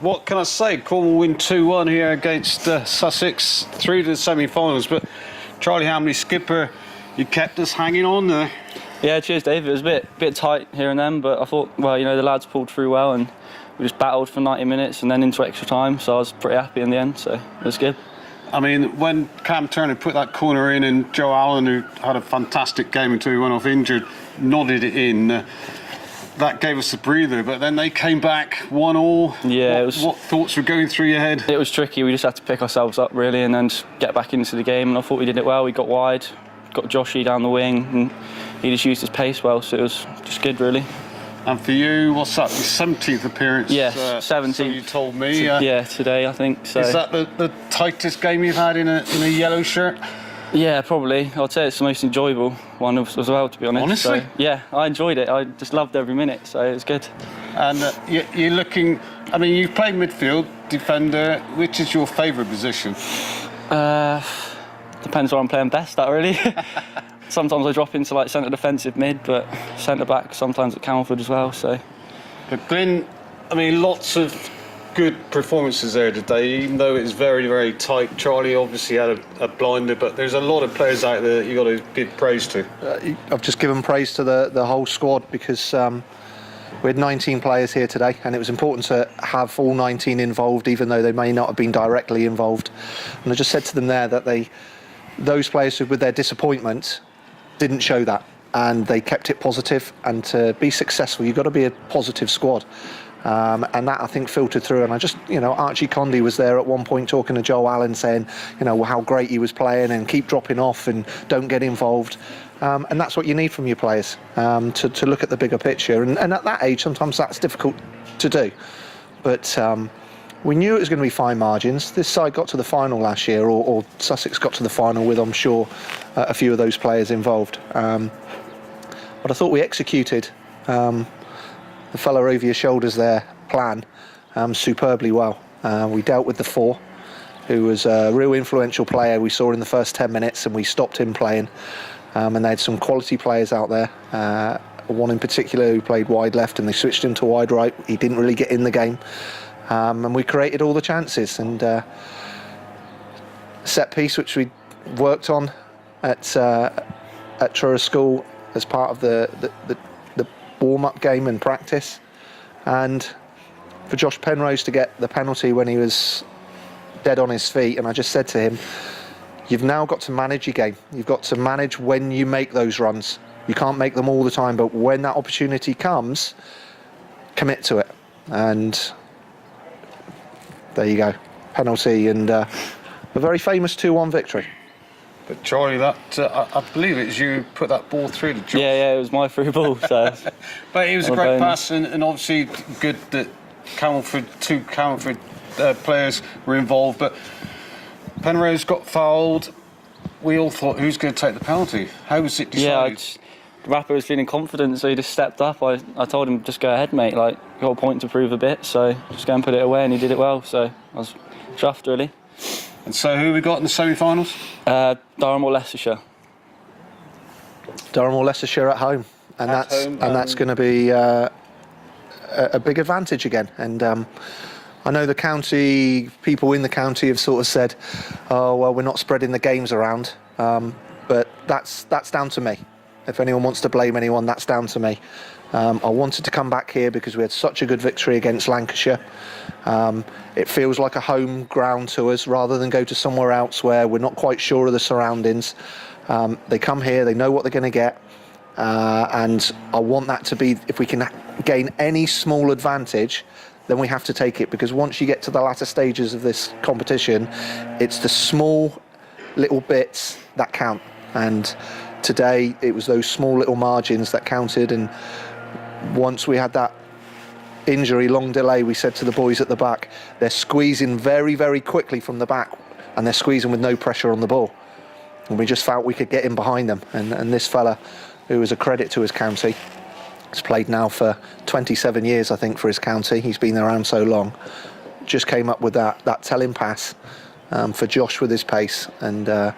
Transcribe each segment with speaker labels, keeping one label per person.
Speaker 1: what can I say? Cornwall win 2-1 here against Sussex, through to the semi-finals. But Charlie Hambly, skipper, you kept us hanging on there.
Speaker 2: Yeah, cheers, Dave. It was a bit tight here and then, but I thought, well, you know, the lads pulled through well, and we just battled for 90 minutes and then into extra time. So I was pretty happy in the end. So it was good.
Speaker 1: I mean, when Cam Turner put that corner in, and Joe Allen, who had a fantastic game until he went off injured, nodded it in. That gave us a breather, but then they came back 1-1.
Speaker 2: Yeah,
Speaker 1: what thoughts were going through your head?
Speaker 2: It was tricky. We just had to pick ourselves up really, and then just get back into the game. And I thought we did it well. We got wide, got Joshy down the wing, and he just used his pace well. So it was just good, really.
Speaker 1: And for you, what's that? Your 17th appearance?
Speaker 2: Yes, 17th.
Speaker 1: So you told me.
Speaker 2: Yeah, today I think. So.
Speaker 1: Is that the tightest game you've had in a yellow shirt?
Speaker 2: Yeah, probably. I'd say it's the most enjoyable one as well, to be honest.
Speaker 1: Honestly?
Speaker 2: So, yeah, I enjoyed it. I just loved every minute, so it was good.
Speaker 1: And you're looking, I mean, you've played midfield, defender. Which is your favourite position?
Speaker 2: Depends where I'm playing best at, really. Sometimes I drop into like centre defensive mid, but centre back sometimes at Camelford as well. So.
Speaker 1: But Glynn, I mean, lots of good performances there today, even though it's very, very tight. Charlie obviously had a blinder, but there's a lot of players out there that you've got to give praise to.
Speaker 3: I've just given praise to the whole squad, because we had 19 players here today, and it was important to have all 19 involved, even though they may not have been directly involved. And I just said to them there that those players who, with their disappointment, didn't show that, and they kept it positive. And to be successful, you've got to be a positive squad. And that, I think, filtered through. And I just, you know, Archie Condy was there at one point talking to Joe Allen, saying, you know, how great he was playing and keep dropping off and don't get involved. And that's what you need from your players, to look at the bigger picture. And at that age, sometimes that's difficult to do. But we knew it was going to be fine margins. This side got to the final last year, or Sussex got to the final with, I'm sure, a few of those players involved. But I thought we executed the fella over your shoulders there plan superbly well. We dealt with the 4, who was a real influential player we saw in the first 10 minutes, and we stopped him playing. And they had some quality players out there. One in particular who played wide left, and they switched him to wide right. He didn't really get in the game. And we created all the chances. And set piece, which we worked on at Truro School as part of the warm-up game and practice, and for Josh Penrose to get the penalty when he was dead on his feet. And I just said to him, you've now got to manage your game. You've got to manage when you make those runs. You can't make them all the time, but when that opportunity comes, commit to it. And there you go, penalty, and a very famous 2-1 victory.
Speaker 1: But Charlie, that I believe it's you put that ball through the Josh.
Speaker 2: Yeah, it was my through ball. So.
Speaker 1: But it was a great pass, and obviously good that two Camelford players were involved. But Penrose got fouled. We all thought, who's going to take the penalty? How was it decided?
Speaker 2: The rapper was feeling confident, so he just stepped up. I told him, just go ahead, mate. Like, got a point to prove a bit, so just go and put it away, and he did it well. So I was chuffed, really.
Speaker 1: And so who we got in the semi-finals?
Speaker 2: Durham or Leicestershire.
Speaker 3: Durham or Leicestershire at home, and that's going to be a big advantage again. And I know the county people in the county have sort of said, "Oh well, we're not spreading the games around," but that's down to me. If anyone wants to blame anyone, that's down to me. I wanted to come back here because we had such a good victory against Lancashire. It feels like a home ground to us rather than go to somewhere else where we're not quite sure of the surroundings. They come here, they know what they're going to get, and I want that to be, if we can gain any small advantage, then we have to take it, because once you get to the latter stages of this competition, it's the small little bits that count. And today it was those small little margins that counted. And once we had that injury, long delay, we said to the boys at the back, they're squeezing very, very quickly from the back, and they're squeezing with no pressure on the ball. And we just felt we could get in behind them. And this fella, who was a credit to his county, has played now for 27 years, I think, for his county. He's been around so long. Just came up with that telling pass for Josh with his pace, and a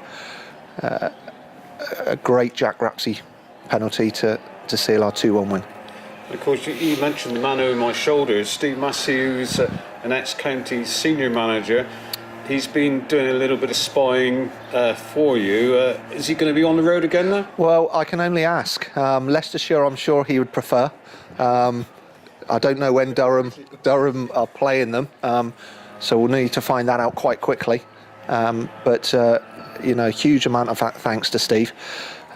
Speaker 3: great Jack Rapsey penalty to seal our 2-1 win.
Speaker 1: Of course, you mentioned the man over my shoulders, Steve Massey, who's an ex-county senior manager. He's been doing a little bit of spying for you. Is he going to be on the road again now?
Speaker 3: Well, I can only ask. Leicestershire, I'm sure he would prefer. I don't know when Durham are playing them, so we'll need to find that out quite quickly. But huge amount of thanks to Steve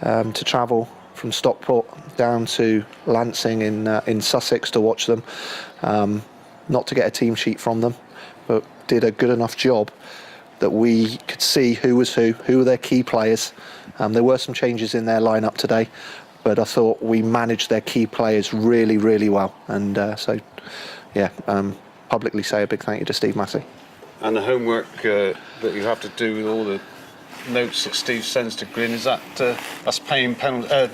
Speaker 3: to travel from Stockport down to Lancing in Sussex to watch them. Not to get a team sheet from them, but did a good enough job that we could see who was who were their key players. There were some changes in their lineup today, but I thought we managed their key players really, really well. And publicly say a big thank you to Steve Massey.
Speaker 1: And the homework that you have to do with all the notes that Steve sends to Glynn, is that's paying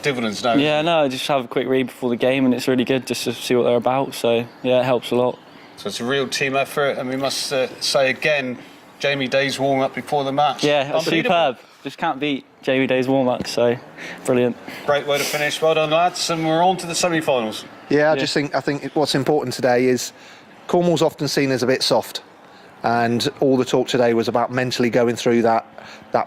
Speaker 1: dividends now?
Speaker 2: Yeah, no, just have a quick read before the game, and it's really good just to see what they're about. So yeah, it helps a lot.
Speaker 1: So it's a real team effort, and we must say again, Jamie Day's warm up before the match.
Speaker 2: Yeah, superb. Just can't beat Jamie Day's warm up. So brilliant.
Speaker 1: Great way to finish. Well done, lads, and we're on to the semi-finals.
Speaker 3: Yeah, I think what's important today is Cornwall's often seen as a bit soft, and all the talk today was about mentally going through that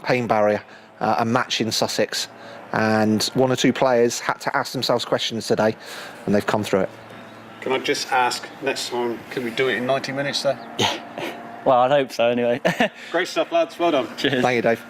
Speaker 3: pain barrier and matching Sussex. And one or two players had to ask themselves questions today, and they've come through it.
Speaker 1: Can I just ask, next time, can we do it in 90 minutes there?
Speaker 2: Yeah. Well, I'd hope so anyway.
Speaker 1: Great stuff, lads. Well done.
Speaker 2: Cheers.
Speaker 3: Thank you, Dave.